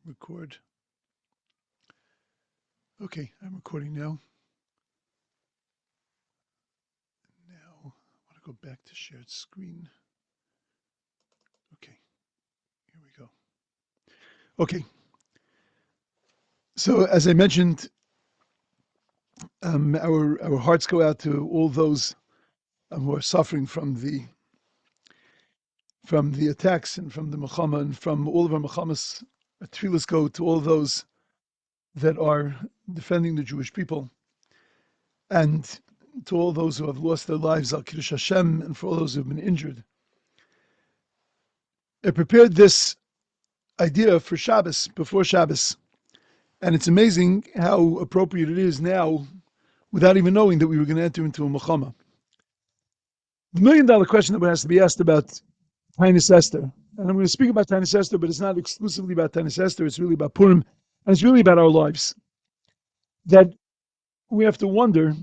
record. Okay, I'm recording now. Now, I want to go back to shared screen. Okay, here we go. Okay, so as I mentioned, our hearts go out to all those who are suffering from the attacks and from the Milchama and from all of our Milchamas. Tefillas go to all those that are defending the Jewish people, and to all those who have lost their lives, Al Kiddush Hashem, and for all those who have been injured. I prepared this idea for Shabbos, before Shabbos, and it's amazing how appropriate it is now, without even knowing that we were going to enter into a Milchama. The $1,000,000 question that has to be asked about Tainus Esther, and I'm going to speak about Tainus Esther, but it's not exclusively about Tainus Esther, it's really about Purim, and it's really about our lives. That we have to wonder,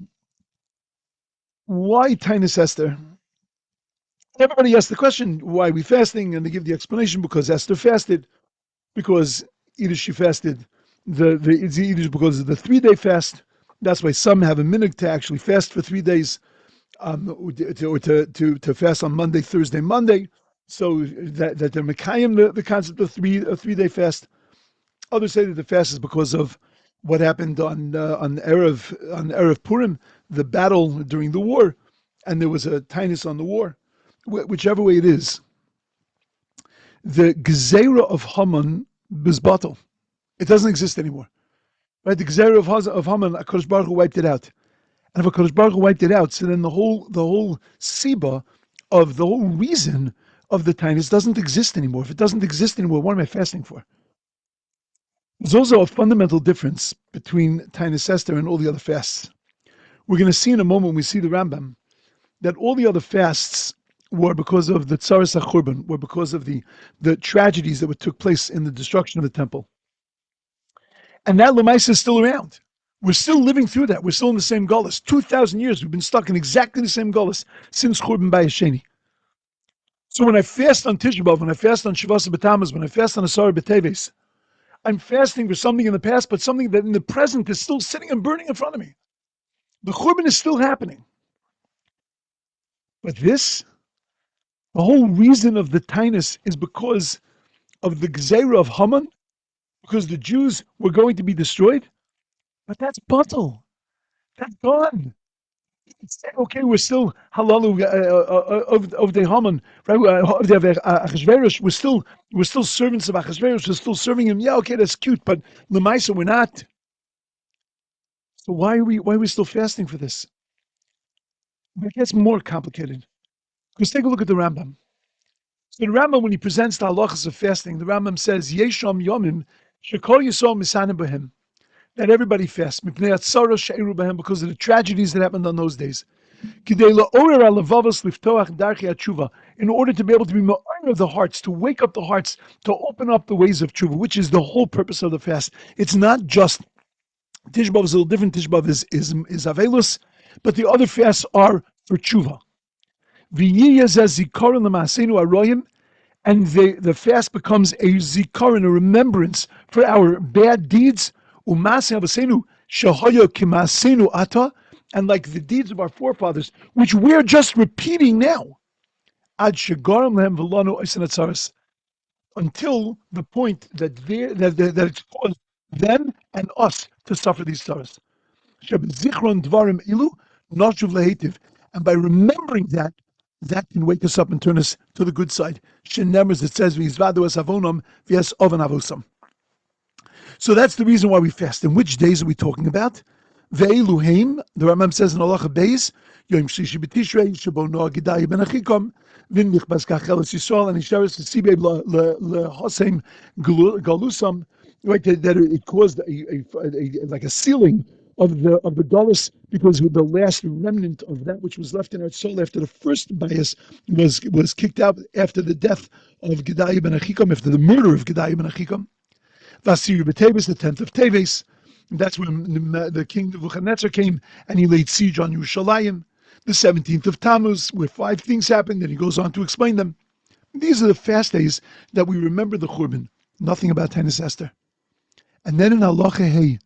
why Tainus Esther? Everybody asks the question, why are we fasting? And they give the explanation, because Esther fasted, because either she fasted, it's either because of the 3-day fast. That's why some have a minute to actually fast for 3 days, or to fast on Monday, Thursday, Monday, so that they're mekayim the concept of 3-day fast. Others say that the fast is because of what happened on Erev Purim, the battle during the war, and there was a tainus on the war. Whichever way it is, the Gezerah of Haman bizbatel. It doesn't exist anymore. Right? The Gezerah of Haman, HaKadosh Baruch Hu wiped it out. And if HaKadosh Baruch Hu wiped it out, so then the whole siba of the whole reason of the tainus doesn't exist anymore. If it doesn't exist anymore, what am I fasting for? There's also a fundamental difference between Tainus Esther and all the other fasts. We're going to see in a moment when we see the Rambam that all the other fasts were because of the Tsaras HaChurban, were because of the tragedies that took place in the destruction of the temple. And that Lamaisa is still around. We're still living through that. We're still in the same Gullus. 2,000 years we've been stuck in exactly the same Gullus since Churban Bayis Sheni. So when I fast on Tisha B'Av, when I fast on Shavasa B'Tammuz, when I fast on Asara B'Teves, I'm fasting for something in the past, but something that in the present is still sitting and burning in front of me. The Churban is still happening. But this, the whole reason of the tainus is because of the Gezerah of Haman, because the Jews were going to be destroyed. But that's batal. That's gone. It's okay, we're still halalu of the Haman, right? Of the Achashverosh, we're still servants of Achashverosh. We're still serving him. Yeah, okay, that's cute, but Lemaisa, we're not. So why are we still fasting for this? It gets more complicated. Because take a look at the Rambam. So the Rambam, when he presents the halachas of fasting, the Rambam says, Yesham Yomim Shekol Yisrael Misanim B'hem, that everybody fasts because of the tragedies that happened on those days. In order to be able to be more of the hearts, to wake up the hearts, to open up the ways of tshuva, which is the whole purpose of the fast. It's not just Tisha B'Av is a little different. Tisha B'Av is avelus, but the other fasts are for tshuva. And the fast becomes a zikaron, a remembrance for our bad deeds. And like the deeds of our forefathers, which we're just repeating now, until the point that it's caused them and us to suffer these tzaras. And by remembering that can wake us up and turn us to the good side. It says, so that's the reason why we fast. And which days are we talking about? Ve'eluheim, the Rambam says in Halacha Beis, Yom Shlishi B'Tishrei, Shebo Noah Gedaliah ben Achikom, Vin Nichbas Kacheles Yisrael, and Yisharis Sibei Lehosem Galusam, right? That it caused like a sealing of the Galus, because the last remnant of that which was left in our soul after the first bias was kicked out after the death of Gedaliah ben Achikom, after the murder of Gedaliah ben Achikom. Vasiri B'Teves, the 10th of Teves. That's when the king Nebuchadnezzar came and he laid siege on Yerushalayim. The 17th of Tammuz, where 5 things happened, and he goes on to explain them. These are the fast days that we remember the Churban. Nothing about Tainus Esther. And then in Halacha Hey,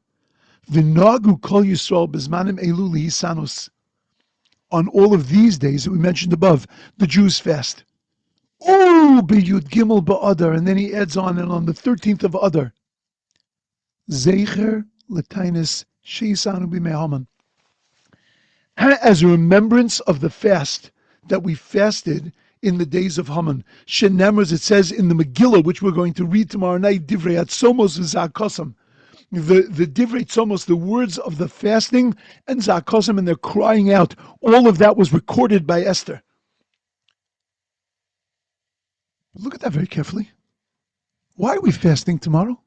V'nagu kol Yisrael bezmanim elu lihisanus. On all of these days that we mentioned above, the Jews fast. Oh, b'yud gimel ba'adar, and then he adds on, and on the 13th of Adar, Zecher l'tainis sheisanu b'mei Haman, as a remembrance of the fast that we fasted in the days of Haman. Shenemar, as it says in the Megillah, which we're going to read tomorrow night, Divrei Atzomos v'Zakosam. The Divrei Tzomos, the words of the fasting, and Zakosam, and they're crying out. All of that was recorded by Esther. Look at that very carefully. Why are we fasting tomorrow?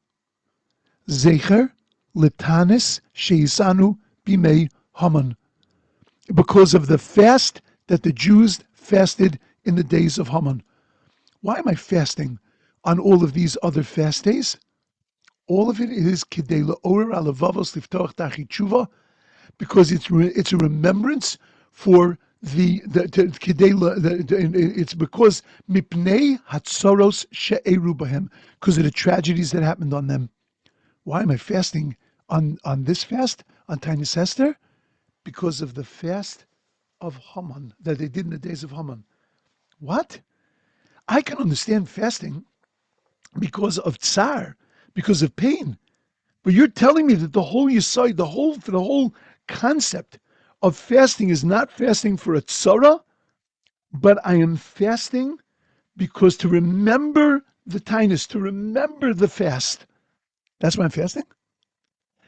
Zecher l'tanis sheisanu bimei Haman. Because of the fast that the Jews fasted in the days of Haman. Why am I fasting on all of these other fast days? All of it is kidei la'orer alavavos liftoch tachit tshuva, because it's a remembrance for it's because mipnei hatzoros she'eru bahem, because of the tragedies that happened on them. Why am I fasting on this fast, on Tainis Esther? Because of the fast of Haman that they did in the days of Haman. What? I can understand fasting because of tsar, because of pain. But you're telling me that the whole yesod, the whole concept of fasting is not fasting for a tzara, but I am fasting because to remember the tainus, to remember the fast. That's why I'm fasting?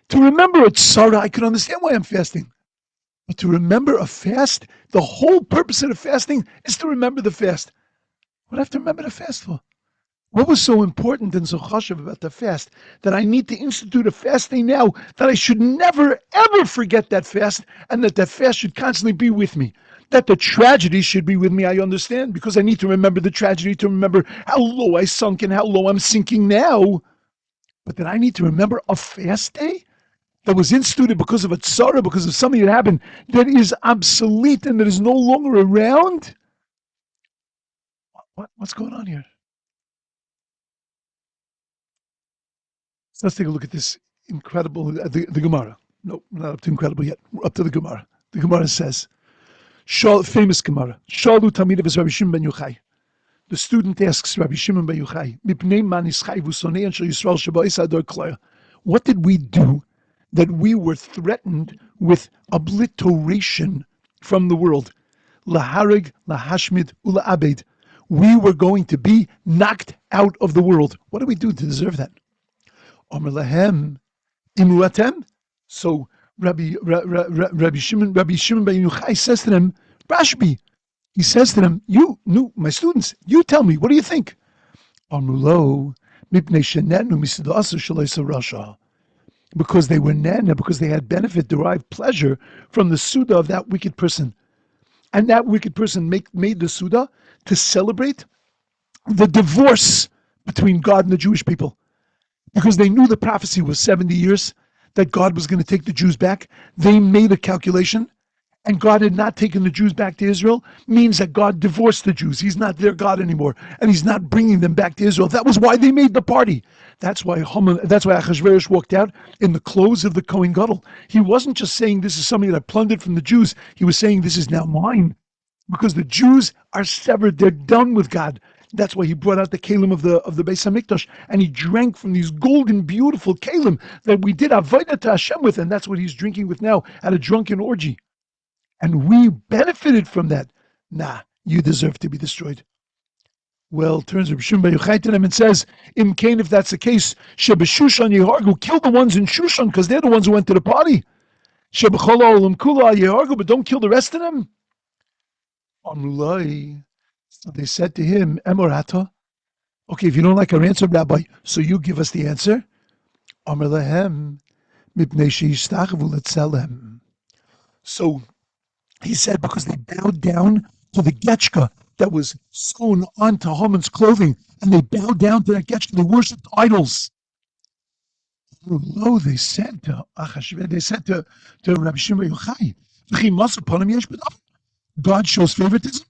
To remember a tzara, I can understand why I'm fasting. But to remember a fast, the whole purpose of the fasting is to remember the fast. What do I have to remember the fast for? What was so important and so chashuv about the fast that I need to institute a fast day now, that I should never, ever forget that fast, and that fast should constantly be with me? That the tragedy should be with me, I understand, because I need to remember the tragedy, to remember how low I sunk and how low I'm sinking now. But that I need to remember a fast day that was instituted because of a tzara, because of something that happened that is obsolete and that is no longer around? What's going on here? So let's take a look at this incredible, the Gemara. No, not up to incredible yet. We're up to the Gemara. The Gemara says, famous Gemara, Shalu Tamidav Rabbi Shimon ben Yochai. The student asks Rabbi Shimon ben Yochai, what did we do that we were threatened with obliteration from the world? Laharig, lahashmid, ula'abed. We were going to be knocked out of the world. What did we do to deserve that? Omer lahem imuatem. So Rabbi Shimon ben Yochai says to them, Rashbi, he says to them, my students, you tell me, what do you think? Amulo mipnei shenetnu misidasa shalaisa rasha. Because they were nana, because they had benefit, derived pleasure from the Suda of that wicked person. And that wicked person made the Suda to celebrate the divorce between God and the Jewish people. Because they knew the prophecy was 70 years, that God was going to take the Jews back. They made a calculation, and God had not taken the Jews back to Israel, means that God divorced the Jews. He's not their God anymore, and he's not bringing them back to Israel. That was why they made the party. That's why Achashverosh walked out in the clothes of the Kohen Gadol. He wasn't just saying this is something that I plundered from the Jews. He was saying this is now mine, because the Jews are severed. They're done with God. That's why he brought out the kalim of the Beis Hamikdash, and he drank from these golden, beautiful kalim that we did avodah to Hashem with, and that's what he's drinking with now at a drunken orgy. And we benefited from that. Nah, you deserve to be destroyed. Well, turns Rabbi Shimon ben Yochai to them and says, Im Kain, if that's the case, Shebeshushan Yehargu, kill the ones in Shushan, because they're the ones who went to the party. Shebechol Olam Kula Yehargu, but don't kill the rest of them. Amrulai. So they said to him, Emorata, okay, if you don't like our answer, Rabbi, so you give us the answer. Amr lahem, mipnei sheishtachavu letzelem. So he said, because they bowed down to the getchka that was sewn onto Haman's clothing, and they bowed down to that getchka, they worshipped idols. Lo, they said to Rabbi Shimon Yochai, God shows favoritism.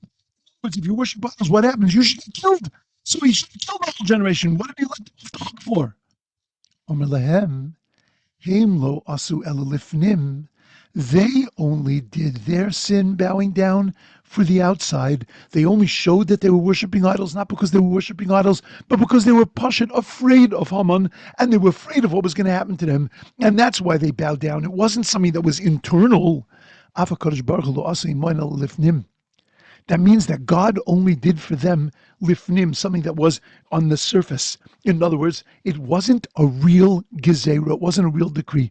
But if you worship idols, what happens? You should get killed. So he should have killed the whole generation. What did he let them off the hook for? Omer lahem, heim lo asu ela lifnim. They only did their sin bowing down for the outside. They only showed that they were worshiping idols, not because they were worshiping idols, but because they were pashut, afraid of Haman, and they were afraid of what was going to happen to them. And that's why they bowed down. It wasn't something that was internal. Afa Kadosh Baruch Hu lo asu imoin ela lifnim. That means that God only did for them lifnim, something that was on the surface. In other words, it wasn't a real gezerah, it wasn't a real decree.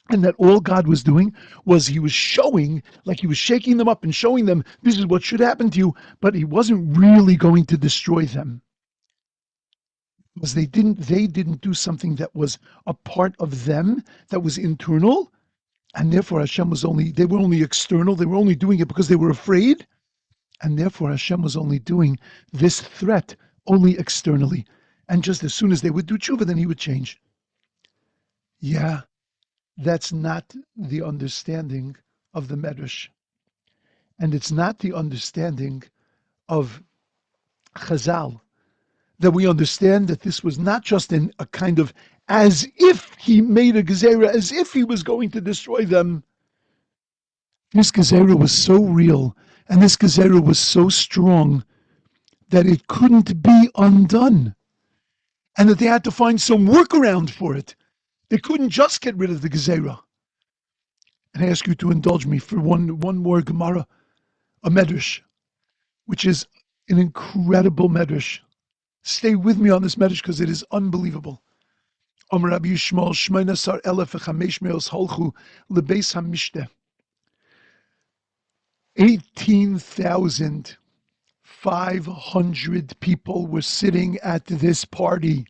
And that all God was doing was he was showing, like he was shaking them up and showing them, this is what should happen to you, but he wasn't really going to destroy them. Because they didn't do something that was a part of them, that was internal, and therefore they were only external, they were only doing it because they were afraid. And therefore Hashem was only doing this threat only externally. And just as soon as they would do tshuva, then he would change. Yeah, that's not the understanding of the Medrash. And it's not the understanding of Chazal. That we understand that this was not just in a kind of as if he made a gezerah, as if he was going to destroy them. This gezerah was so real, and this gezerah was so strong that it couldn't be undone, and that they had to find some workaround for it. They couldn't just get rid of the gezerah. And I ask you to indulge me for one more Gemara, a Medrash, which is an incredible Medrash. Stay with me on this Medrash because it is unbelievable. Rabbi Yishmael Shmeinasar Elef V'Chamesh Meos Holchu Lebeis HaMishteh. 18,500 people were sitting at this party.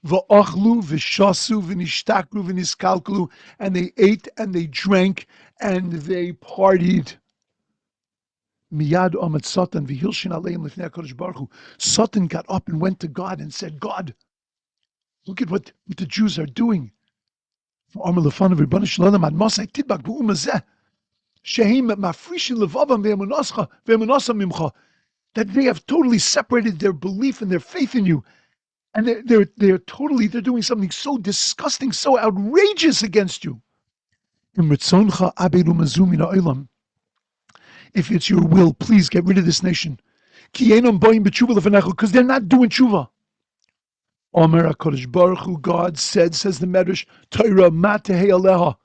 V'achlu v'shasu v'nishtaklu v'niskalklu, and they ate and they drank and they partied. Miyad Omet Satan v'hilshin aleim lifnei HaKadosh Baruch Hu. Satan got up and went to God and said, God, look at what the Jews are doing. That they have totally separated their belief and their faith in you. And they're doing something so disgusting, so outrageous against you. If it's your will, please get rid of this nation. Because they're not doing tshuva. Omer HaKadosh Baruch Hu, God said, says the Medrash, Torah matehei aleha,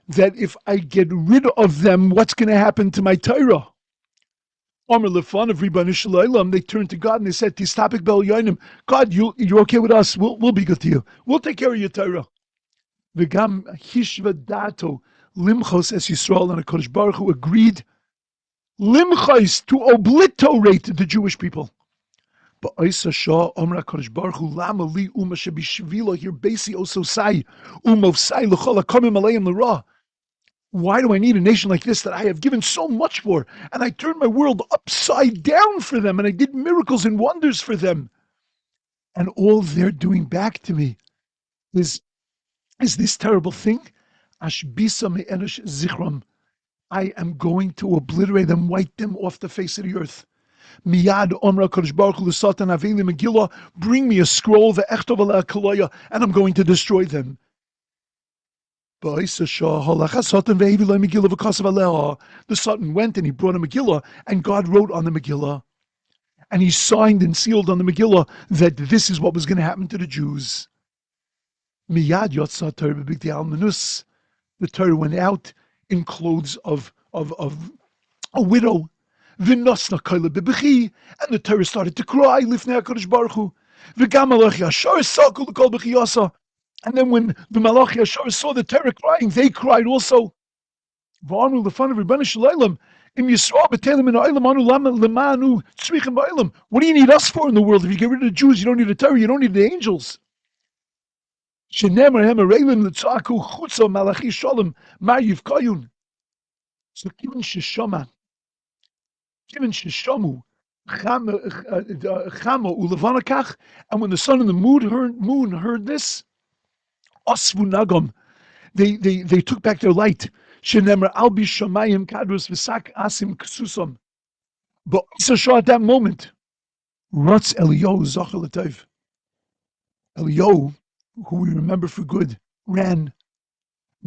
that if I get rid of them, what's going to happen to my Torah? Omer lefan of Ribbono Shel Olam, they turned to God and they said, Tistapik bel yonim, God, you're okay with us, we'll be good to you. We'll take care of your Torah. V'gam hishva dato limchos es Yisrael, and HaKadosh Baruch Hu agreed limchos, to obliterate the Jewish people. But Isa Shah, Omra Kodesh Baruch Hu, Lama Li Uma Shebishvilo, here Basi Ososai, Umovsai Luchola Komim Aleim L'Ra. Why do I need a nation like this that I have given so much for? And I turned my world upside down for them, and I did miracles and wonders for them. And all they're doing back to me is this terrible thing. Ashbisa me'enosh zichram. I am going to obliterate them, wipe them off the face of the earth. Miyad Omra Kodesh Baruch Hu Satan Aveli Megillah, bring me a scroll, ve'echtov aleh kaloya, and I'm going to destroy them. The Satan went and he brought a Megillah, and God wrote on the Megillah, and he signed and sealed on the Megillah that this is what was going to happen to the Jews. Miyad Yotza Torah b'bigdei almanus. The Torah went out in clothes of a widow. V'nosna koila b'bechi, and the Torah started to cry, lifnei HaKadosh Baruch Hu. V'gam malach Yashar sakul l'kol b'chiyasa. And then when the malach Yashar saw the Torah crying, they cried also. V'amru l'fan of Ribbono Shel Olam, im Yisrael b'telim in ha'olam anu lemanu tzrichim ba'olam. What do you need us for in the world? If you get rid of the Jews, you don't need the Torah, you don't need the angels. Shenemar hem areilim l'tzaku chutza malachi shalom mar yivkayun. So given sheshama, given Shishamu, Chama Ulevanakach, and when the sun and the moon heard this, Osvu Nagam, they took back their light. Shenemar Albi Shamayim Kadrus V'Sak Asim Ksusam. But Isa at that moment, Ratz Eliyahu Zachar L'Tov. Eliyahu, who we remember for good, ran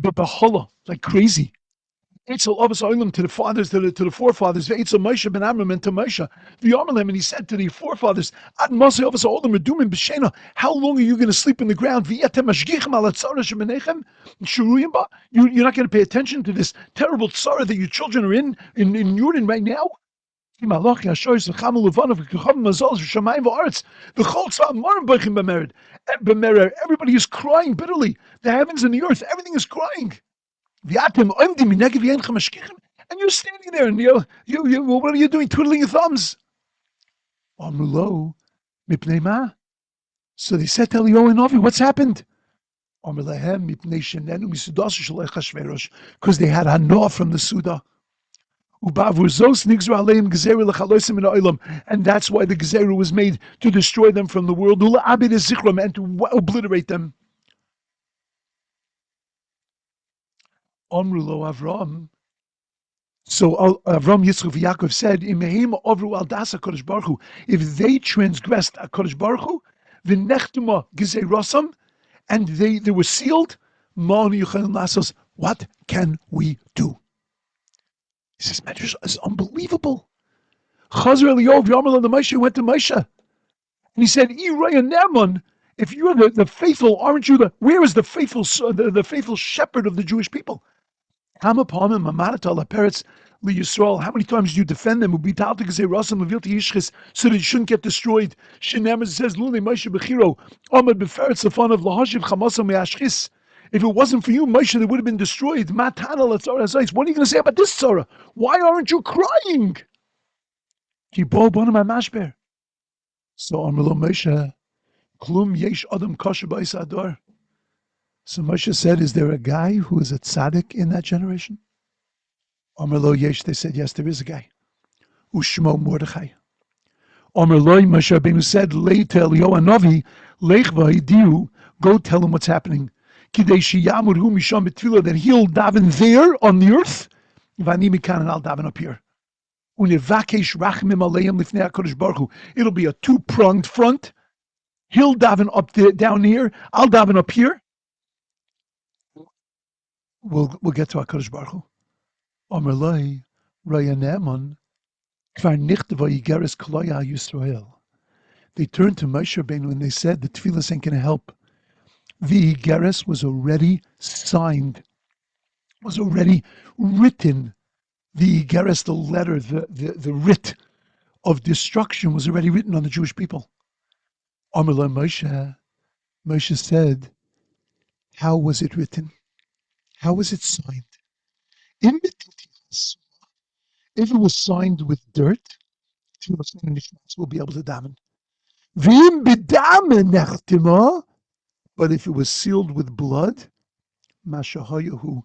Babahola like crazy. Eitzel Abbas Oilam to the fathers, to the forefathers, Eitzel Moshe ben Amram and to Moshe. V'yamalem, and he said to the forefathers, Ad Moshe Abbas Olam Redumim B'Shena, how long are you going to sleep in the ground? V'yetem Mashgichem al Tzara Shemenechem Shuruyim Ba. You're not going to pay attention to this terrible tzara that your children are in Jordan right now? Everybody is crying bitterly. The heavens and the earth, everything is crying. And you're standing there, and what are you doing? Twiddling your thumbs. So they said to Eliyahu and Avi, what's happened? Because they had hana from the Suda. And that's why the Gezerah was made, to destroy them from the world and to obliterate them. Amrulo Avram. So Avram, Yitzchak, Yaakov said, if they transgressed HaKadosh Baruch Hu, v'nechtuma gezerasam, and they were sealed, what can we do? This medrash is unbelievable. Chazar Eliyahu Yamar the Moshe went to Moshe, and he said, if you're the faithful, aren't you where is the faithful shepherd of the Jewish people? How many times do you defend them? So that you shouldn't get destroyed. It says, if it wasn't for you, Moshe, they would have been destroyed. What are you going to say about this tzara? Why aren't you crying? So Amrlo Moshe, Klum yesh adam kosher b'is ador. So Moshe said, is there a guy who is a tzaddik in that generation? Amrlo yesh, they said, yes, there is a guy. Ushmo Mordechai. Amrlo Moshe Rabbeinu said, Lei to Eliyahu Hanavi, Lech v'hidiu, go tell him what's happening. Kidei sheyamur hu misham b'tfilah, that he'll daven there on the earth, v'ani mikan, and I'll daven up here. Unevakesh rachmim aleim lifnei HaKadosh Baruch Hu. It'll be a two-pronged front. He'll daven up there, down here. I'll daven up here. We'll get to HaKadosh Baruch Hu. Amar Lai, Raya Ne'eman, Kvar nichtava yigeres koloya Yisrael. They turned to Moshe Rabbeinu and they said, the tefillah ain't going to help. The Yigeres was already signed, was already written. The Yigeres, the letter, the writ of destruction was already written on the Jewish people. Amar Lai Moshe, Moshe said, how was it written? How was it signed? If it was signed with dirt, we'll be able to daven. But if it was sealed with blood, mashahayahu,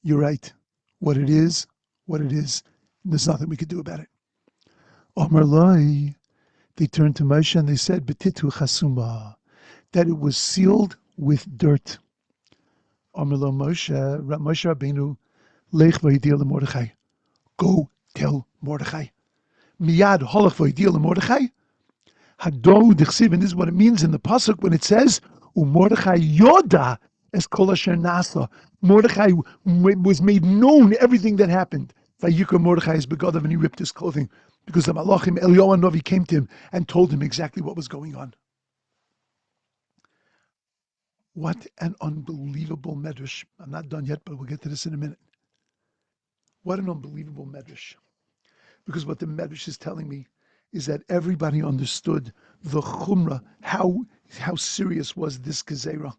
you're right. What it is, there's nothing we could do about it. Amar Lai, they turned to Moshe and they said, Betitu chasuma, that it was sealed with dirt. Amar Lo Moshe Rabbeinu, Lech v'hidiel Mordechai, go tell Mordechai. Miyad holach v'hidiel Mordechai. Hado dichsiv, and this is what it means in the pasuk when it says, Mordechai yoda es kol asher nasa. Mordechai was made known everything that happened. Vayikra Mordechai is begadav, and he ripped his clothing because the malachim Eliyahu Hanavi came to him and told him exactly what was going on. What an unbelievable medrash. I'm not done yet, but we'll get to this in a minute. What an unbelievable medrash. Because what the medrash is telling me is that everybody understood the chumrah, how serious was this gezerah.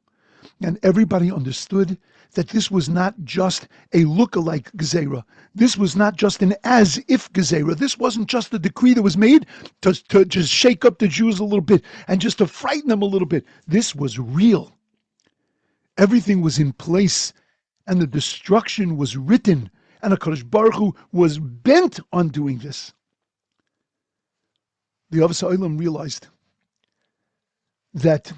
And everybody understood that this was not just a look-alike gezerah. This was not just an as-if gezerah. This wasn't just a decree that was made to just shake up the Jews a little bit and just to frighten them a little bit. This was real. Everything was in place, and the destruction was written, and HaKadosh Baruch Hu was bent on doing this. The Avos HaOlam realized that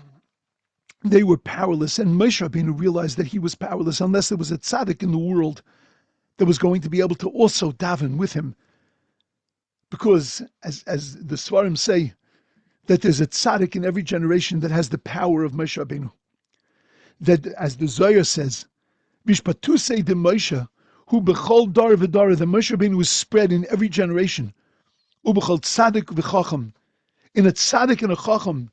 they were powerless, and Moshe Rabbeinu realized that he was powerless unless there was a tzaddik in the world that was going to be able to also daven with him. Because, as the Svarim say, that there's a tzaddik in every generation that has the power of Moshe Rabbeinu. That, as the Zohar says, Vishpatusei de Moshe, who bechol dar v'dar, the Moshe Rabbeinu was spread in every generation. Ubechol tzaddik v'chacham, in a tzaddik and a chacham,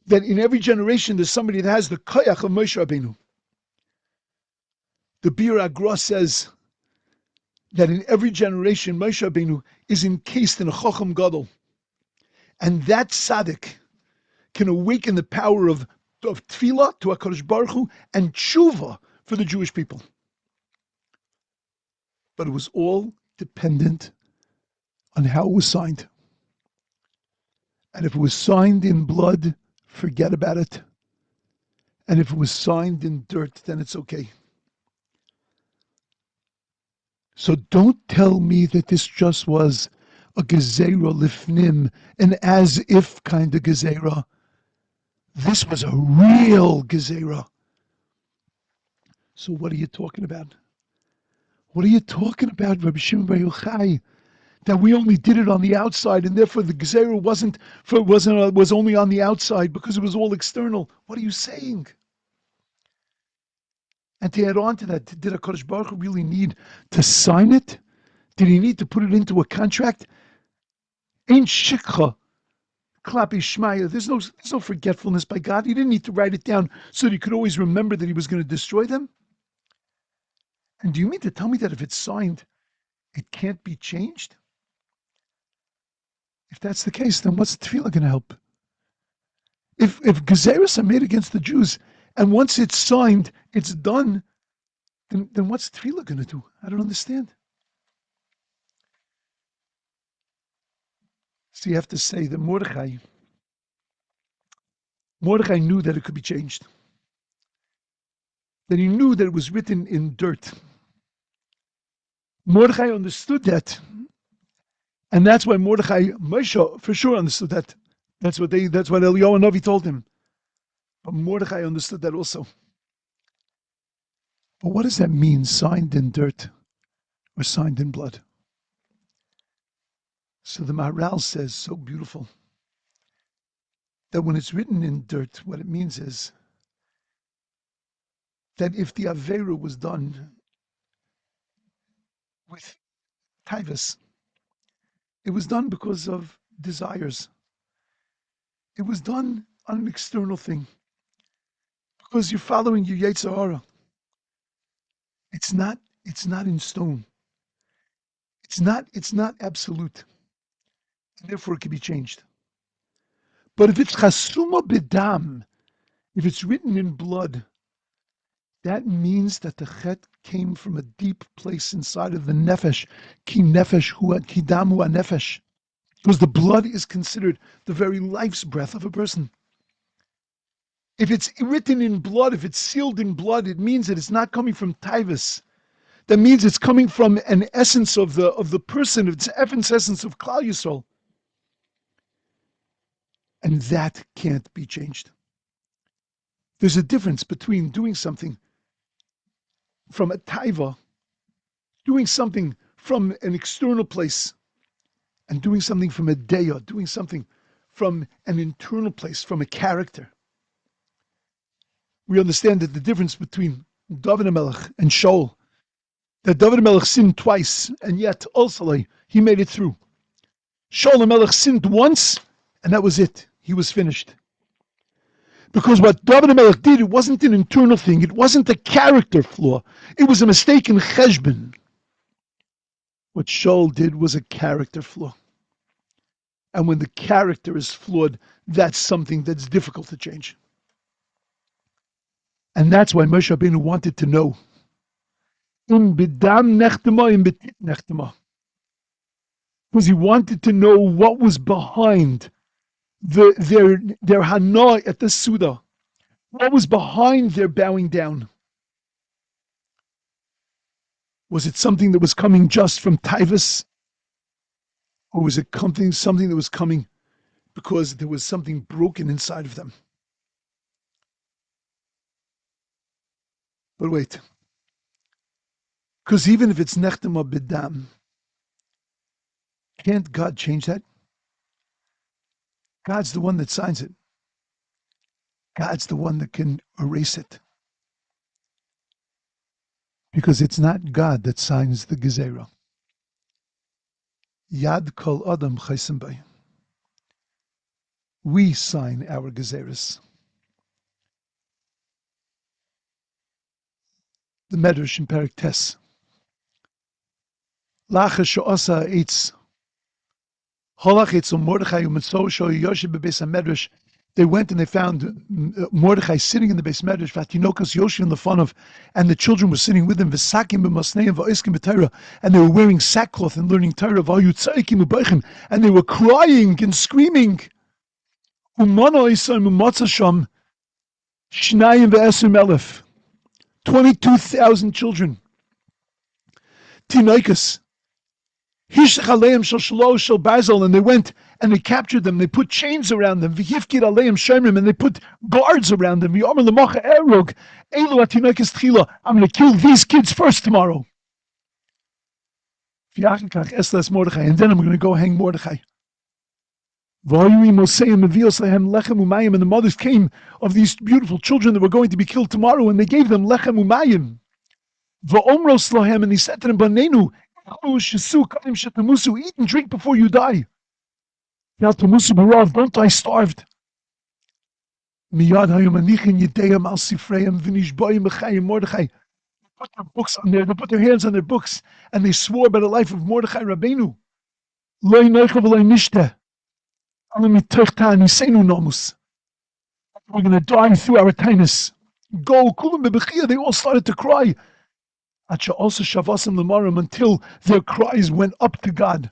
that in every generation there's somebody that has the koyach of Moshe Rabbeinu. The Bir Agra says that in every generation Moshe Rabbeinu is encased in a chacham gadol, and that tzaddik can awaken the power of tefillah to HaKadosh Baruch Hu and tshuva for the Jewish people. But it was all dependent on how it was signed. And if it was signed in blood, forget about it. And if it was signed in dirt, then it's okay. So don't tell me that this just was a gezerah lifnim, an as-if kind of gezerah. This was a real gezerah. So what are you talking about? What are you talking about, Rabbi Shimon Bar Yochai? That we only did it on the outside, and therefore the gezerah was only on the outside because it was all external. What are you saying? And to add on to that, did HaKadosh Baruch Hu really need to sign it? Did he need to put it into a contract? Ain't shikha klapi shmaya. There's no forgetfulness by God. He didn't need to write it down so that he could always remember that he was going to destroy them. And do you mean to tell me that if it's signed, it can't be changed? If that's the case, then what's tefillah going to help? If gezeros are made against the Jews, and once it's signed, it's done, then what's tefillah going to do? I don't understand. So you have to say that Mordechai knew that it could be changed. That he knew that it was written in dirt. Mordechai understood that. And that's why Moshe for sure understood that. That's what Eliyahu Hanavi told him. But Mordechai understood that also. But what does that mean, signed in dirt or signed in blood? So the Maharal says, so beautiful, that when it's written in dirt, what it means is that if the Aveira was done with taivas, it was done because of desires. It was done on an external thing. Because you're following your Yetzer Hara. It's not in stone. It's not absolute. And therefore it can be changed. But if it's chasuma b'dam, if it's written in blood, that means that the chet came from a deep place inside of the nefesh. Ki nefesh hu ki dam hu nefesh. Because the blood is considered the very life's breath of a person. If it's written in blood, if it's sealed in blood, it means that it's not coming from taivas. That means it's coming from an essence of the person, it's essence of Klal Yisrael. And that can't be changed. There's a difference between doing something from a taiva, doing something from an external place, and doing something from a deya, doing something from an internal place, from a character. We understand that the difference between David HaMelech and Shaul, that David HaMelech sinned twice, and yet also he made it through. Shaul HaMelech sinned once, and that was it. He was finished. Because what David HaMelech did, it wasn't an internal thing. It wasn't a character flaw. It was a mistake in cheshbon. What Shaul did was a character flaw. And when the character is flawed, that's something that's difficult to change. And that's why Moshe Rabbeinu wanted to know. Im bidam nechtema, im betit nechtema. Because he wanted to know what was behind their hana at the Suda. What was behind their bowing down? Was it something that was coming just from taivas? Or was it something that was coming because there was something broken inside of them? But wait. Because even if it's nechtema bidam, can't God change that? God's the one that signs it. God's the one that can erase it. Because it's not God that signs the Gezerah. Yad kol adam chaysim bay. We sign our Gezerahs. The Medrash in Perek Tes. Lacha she'asa eitz. Holach eitz Mordechai u'metzo she'yoshev bebeis haMedrash. They went and they found Mordechai sitting in the base medrash, Vatinokas Yoshi in the fun of, and the children were sitting with him, V'sakim b'masneim v'oiskim b'Torah, and they were wearing sackcloth and learning Torah, v'ayutzaikim b'boichim, and they were crying and screaming. Umana isam umatzasham shnayim v'esim elef, 22,000 children. Tinoikas. Hishach aleim shel shalosh shel basil, and they went and they captured them. They put chains around them. V'hifkid aleim shemrim, and they put guards around them. V'yomer l'macha erog elu atinoikas tchila. I'm going to kill these kids first tomorrow. V'yachikach esles Mordechai, and then I'm going to go hang Mordechai. V'hoyri moseim mevios lehem lechem umayim, and the mothers came of these beautiful children that were going to be killed tomorrow, and they gave them lechem umayim. V'omros lohem, and he said to them, Banenu, eat and drink before you die. Don't die starved. Mordechai put their books on there, they put their hands on their books, and they swore by the life of Mordechai Rabbeinu. We're going to die through our tinus. Go, they all started to cry. Until their cries went up to God.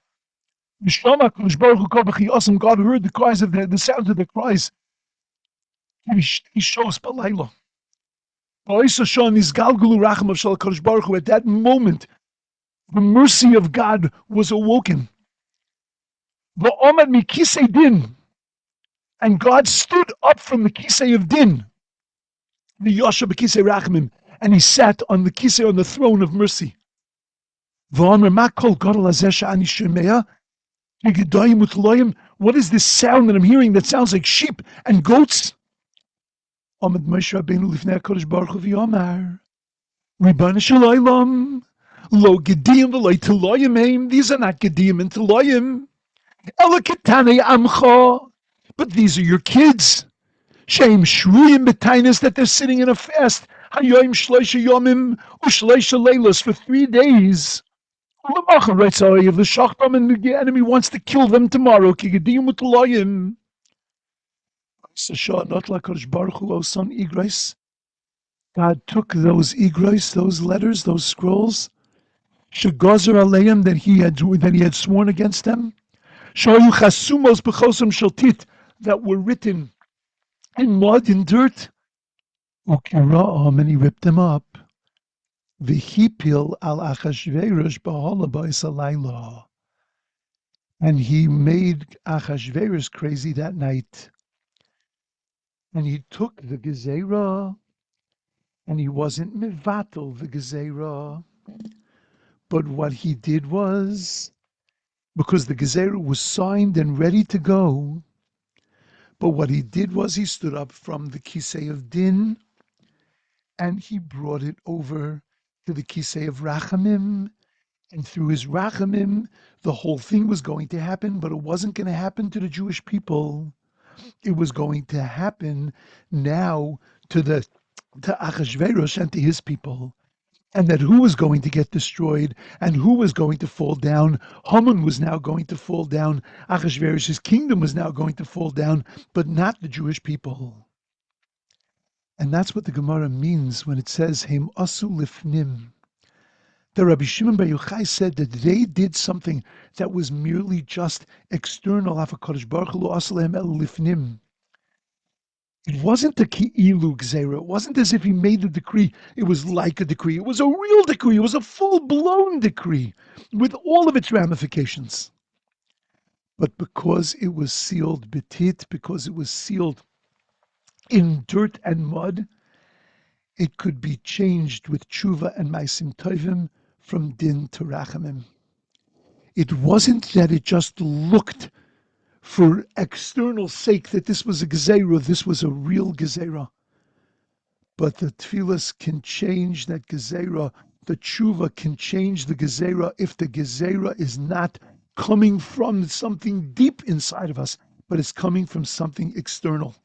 God heard the cries of the sound of their cries. He shows Balayla. At that moment, the mercy of God was awoken. And God stood up from the kisei of din. The Yosha b'kisei rachamim. And he sat on the kisei, on the throne of mercy. What is this sound that I'm hearing that sounds like sheep and goats? These are not gedim and teloyim. But these are your kids. Shame shruyim b'tainis, that they're sitting in a fast. Hayoim shleisha yomim u'shleisha leilos, for 3 days. If the shachtam and the enemy wants to kill them tomorrow, kigedim u'teloyim. God took those igros, those letters, those scrolls, shegozer aleim, that he had sworn against them, shayu chasumos b'chosim shaltit, that were written in mud, in dirt, ukira'am, and he ripped them up. V'hipil al Achashverosh b'hola ba'is alayla, and he made Achashverosh crazy that night. And he took the Gezerah, and he wasn't mevatel the Gezerah, but what he did was, because the Gezerah was signed and ready to go, but what he did was he stood up from the kisei of din, and he brought it over to the kisei of rachamim, and through his rachamim, the whole thing was going to happen, but it wasn't going to happen to the Jewish people. It was going to happen now to Achashverosh and to his people. And that who was going to get destroyed and who was going to fall down? Haman was now going to fall down. Achashverosh's kingdom was now going to fall down, but not the Jewish people. And that's what the Gemara means when it says, Heim asu lifnim. The Rabbi Shimon Bar Yochai said that they did something that was merely just external. HaKadosh Baruch Hu asu lehem el lifnim. It wasn't a ki'ilu gzeira. It wasn't as if he made the decree. It was like a decree. It was a real decree. It was a full-blown decree with all of its ramifications. But because it was sealed betit, because it was sealed in dirt and mud, it could be changed with tshuva and maisim tovim from din to rachamim. It wasn't that it just looked for external sake that this was a gezerah, this was a real gezerah. But the tefillas can change that gezerah. The tshuva can change the gezerah if the gezerah is not coming from something deep inside of us, but it's coming from something external.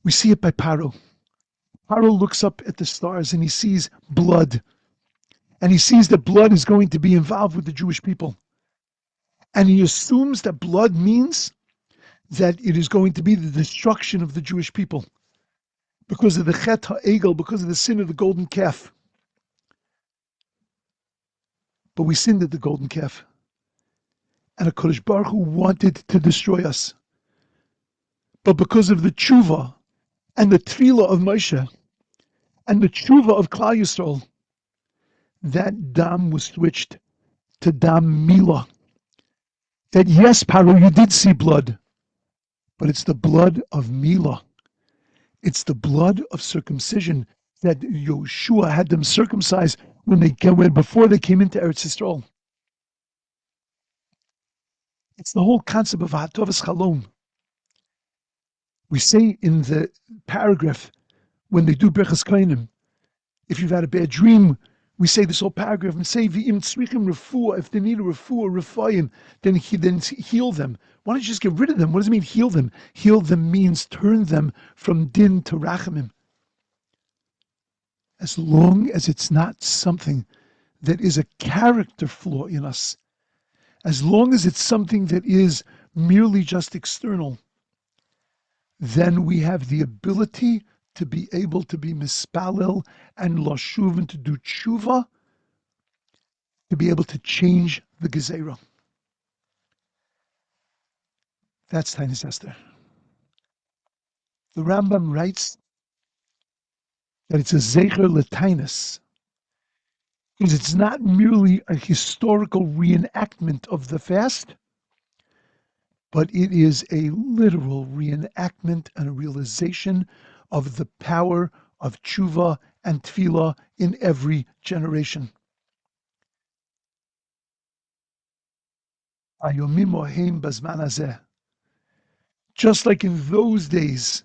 We see it by Paro. Paro looks up at the stars and he sees blood. And he sees that blood is going to be involved with the Jewish people. And he assumes that blood means that it is going to be the destruction of the Jewish people because of the Chet HaEgel, because of the sin of the golden calf. But we sinned at the golden calf. And HaKadosh Baruch Hu wanted to destroy us. But because of the tshuva and the tefillah of Moshe and the tshuva of Klal Yisrael, that dam was switched to dam milah. That yes, Paro, you did see blood, but it's the blood of milah. It's the blood of circumcision that Yoshua had them circumcised before they came into Eretz Yisrael. It's the whole concept of Hatovas Chalom. We say in the paragraph when they do Berchas Kohanim, if you've had a bad dream, we say this whole paragraph and say V'im tzrichim refuah, if they need a refuah, refayim, then heal them. Why don't you just get rid of them? What does it mean heal them? Heal them means turn them from din to rachamim. As long as it's not something that is a character flaw in us, as long as it's something that is merely just external, then we have the ability to be able to be mispalel and lashuv and to do tshuva, to be able to change the gezerah. That's Tainis Esther. The Rambam writes that it's a zecher l'tainis, because it's not merely a historical reenactment of the fast, but it is a literal reenactment and a realization of the power of tshuva and tefillah in every generation. Ayomim oheim bazman hazeh. Just like in those days,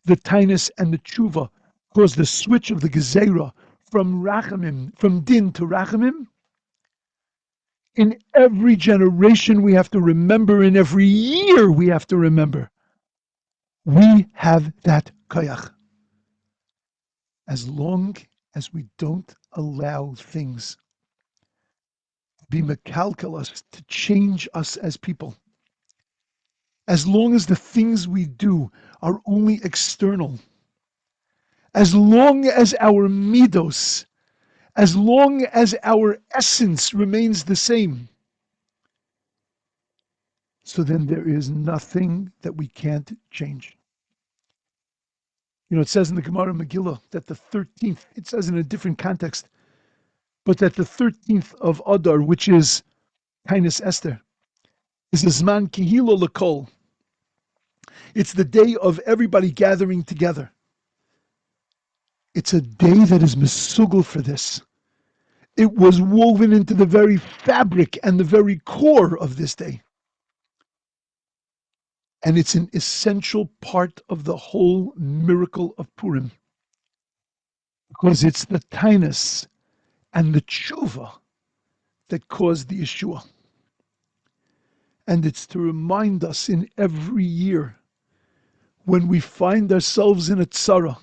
the tainus and the tshuva caused the switch of the gezerah from rachamim, from din to rachamim. In every generation we have to remember, in every year we have to remember, we have that koyach. As long as we don't allow things to be mekalkel us, to change us as people, as long as the things we do are only external, as long as our midos, as long as our essence remains the same, so then there is nothing that we can't change. You know, it says in the Gemara Megillah that the 13th, it says in a different context, but that the 13th of Adar, which is Tainis Esther, is a Zman Kihilo L'Kol. It's the day of everybody gathering together. It's a day that is mesugel for this. It was woven into the very fabric and the very core of this day. And it's an essential part of the whole miracle of Purim. Because it's the tainus and the tshuva that caused the Yeshua. And it's to remind us in every year, when we find ourselves in a tzara,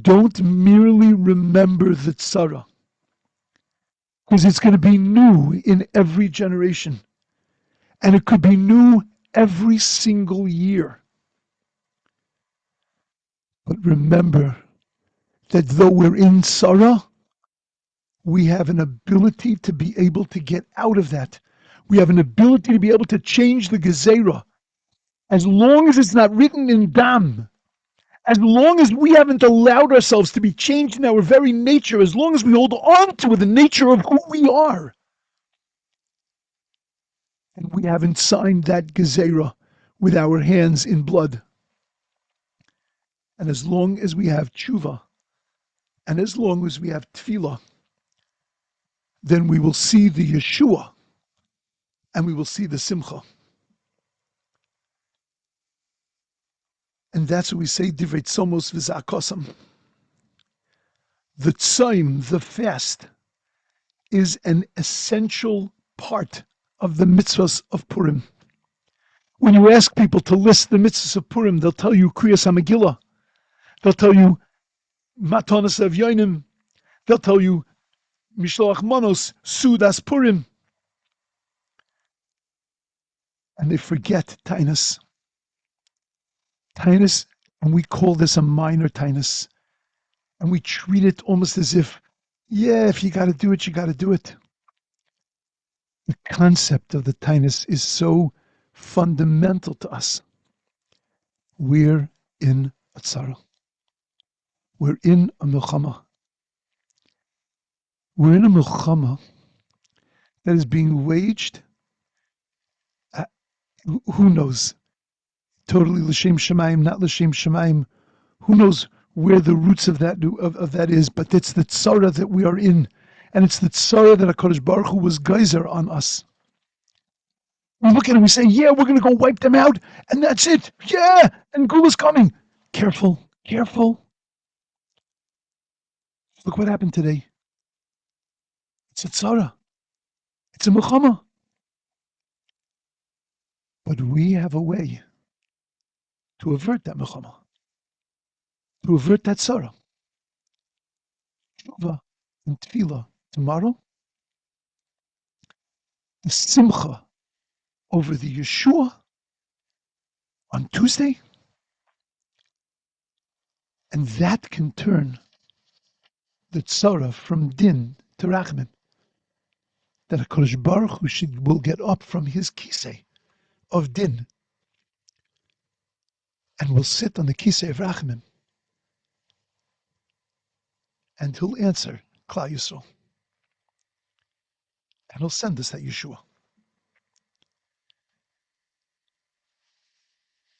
don't merely remember the tzara, because it's going to be new in every generation. And it could be new every single year. But remember that though we're in tzara, we have an ability to be able to get out of that. We have an ability to be able to change the gezerah. As long as it's not written in dam, as long as we haven't allowed ourselves to be changed in our very nature, as long as we hold on to the nature of who we are, and we haven't signed that gezerah with our hands in blood. And as long as we have tshuva, and as long as we have tefillah, then we will see the Yeshua, and we will see the simcha. And that's what we say, Divrei Tzomos V'Zakosam. The Tzom, the fast, is an essential part of the mitzvahs of Purim. When you ask people to list the mitzvahs of Purim, they'll tell you Kriyas HaMegillah. They'll tell you Matanas Evyonim. They'll tell you Mishloach Manos, Sudas Purim. And they forget Tainus. Tainus, and we call this a minor Tainus. And we treat it almost as if, yeah, if you got to do it, you got to do it. The concept of the Tainus is so fundamental to us. We're in a tzara. We're in a milchama. We're in a milchama that is being waged, who knows, totally l'shem shemaim, not l'shem shemaim. Who knows where the roots of that is, but it's the tzara that we are in. And it's the tzara that HaKadosh Baruch Hu was geyser on us. We look at it and we say, yeah, we're going to go wipe them out, and that's it. Yeah, and Gula's coming. Careful, careful. Look what happened today. It's a tzara. It's a milchama. But we have a way to avert that milchama, to avert that tzara. Tshuva and tefillah tomorrow. The simcha over the Yeshua on Tuesday. And that can turn the tzara from din to rachmim. That HaKadosh Baruch Hu will get up from his kisei of din and will sit on the kisei of rachmim. And he'll answer Klal Yisrael. And he'll send us that Yeshua.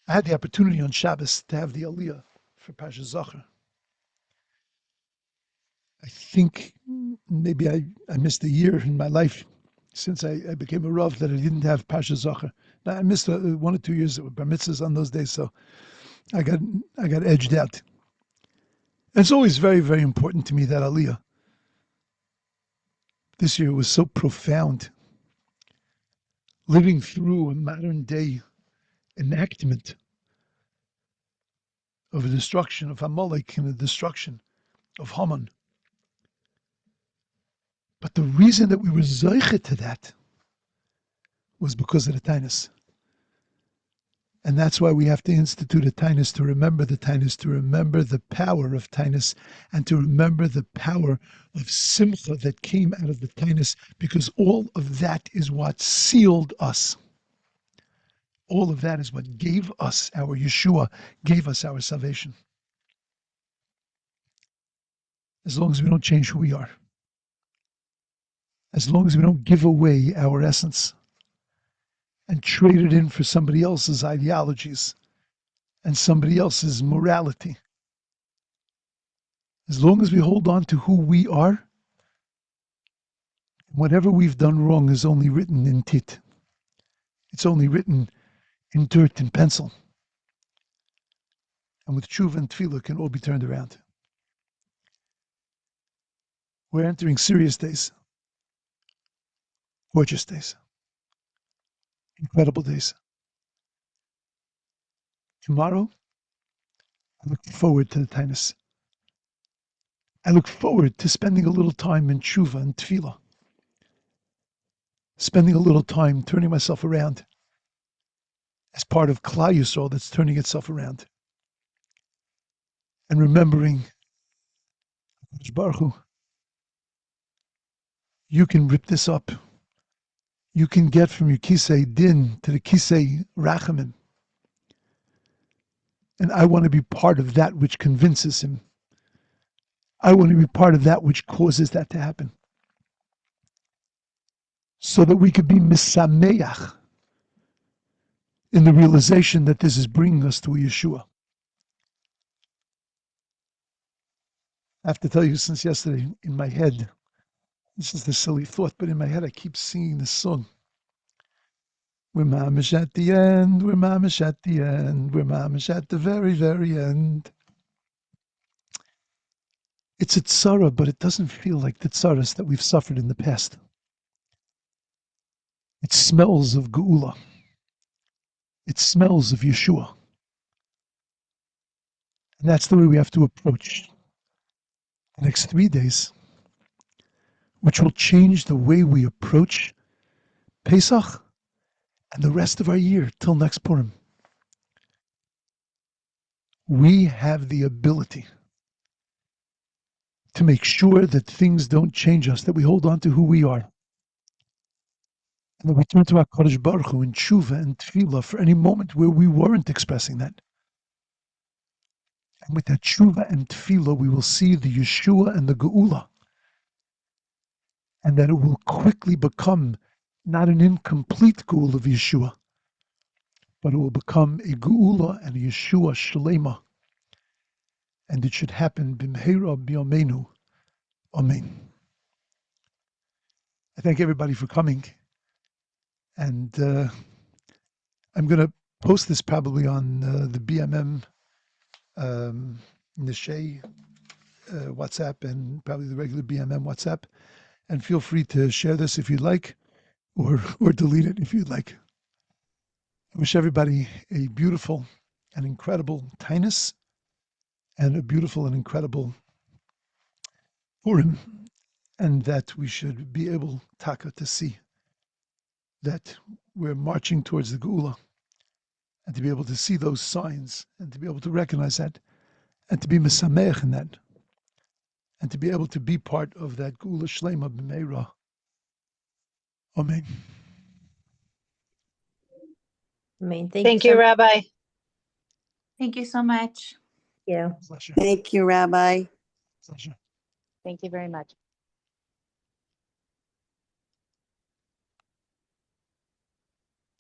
I had the opportunity on Shabbos to have the Aliyah for Pasha Zachar. I think maybe I missed a year in my life since I became a Rav that I didn't have Pasha Zachar. Now, I missed 1 or 2 years that were bar mitzvahs on those days, so I got edged out. And it's always very, very important to me, that Aliyah. This year was so profound. Living through a modern day enactment of a destruction of Amalek and the destruction of Haman. But the reason that we were zeiche to that was because of the tainus. And that's why we have to institute a tainus, to remember the tainus, to remember the power of tainus, and to remember the power of simcha that came out of the tainus, because all of that is what sealed us. All of that is what gave us our Yeshua, gave us our salvation. As long as we don't change who we are. As long as we don't give away our essence and trade it in for somebody else's ideologies and somebody else's morality. As long as we hold on to who we are, whatever we've done wrong is only written in tit. It's only written in dirt and pencil. And with tshuva and tefillah can all be turned around. We're entering serious days. Gorgeous days. Incredible days. Tomorrow, I look forward to the tainus. I look forward to spending a little time in tshuva and tefillah. Spending a little time turning myself around as part of Klal Yisrael that's turning itself around. And remembering, Baruch Hu, you can rip this up. You can get from your kisei din to the kisei rachamim. And I want to be part of that which convinces him. I want to be part of that which causes that to happen. So that we could be misameach in the realization that this is bringing us to a Yeshua. I have to tell you, since yesterday, in my head, this is the silly thought, but in my head I keep singing this song. We're mamish at the end. We're mamish at the end. We're mamish at the very, very end. It's a tzara, but it doesn't feel like the tzaras that we've suffered in the past. It smells of geula. It smells of Yeshua. And that's the way we have to approach the next 3 days, which will change the way we approach Pesach and the rest of our year till next Purim. We have the ability to make sure that things don't change us, that we hold on to who we are, and that we turn to HaKadosh Baruch Hu in tshuva and tefillah for any moment where we weren't expressing that. And with that tshuva and tefillah, we will see the Yeshua and the Geula, and that it will quickly become not an incomplete Geula of Yeshua, but it will become a Geula and a Yeshua Shalema. And it should happen b'mheira b'yameinu. Amen. I thank everybody for coming. And I'm going to post this probably on the BMM Nishay WhatsApp and probably the regular BMM WhatsApp. And feel free to share this if you'd like, or delete it if you'd like. I wish everybody a beautiful and incredible Tainus and a beautiful and incredible Purim, and that we should be able, Taka, to see that we're marching towards the Geula, and to be able to see those signs, and to be able to recognize that, and to be mesameach in that, and to be able to be part of that Geula Shlema b'meira. Amen. Amen. Thank you, Rabbi. Thank you so much. Yeah. Pleasure. Thank you, Rabbi. Pleasure. Thank you very much.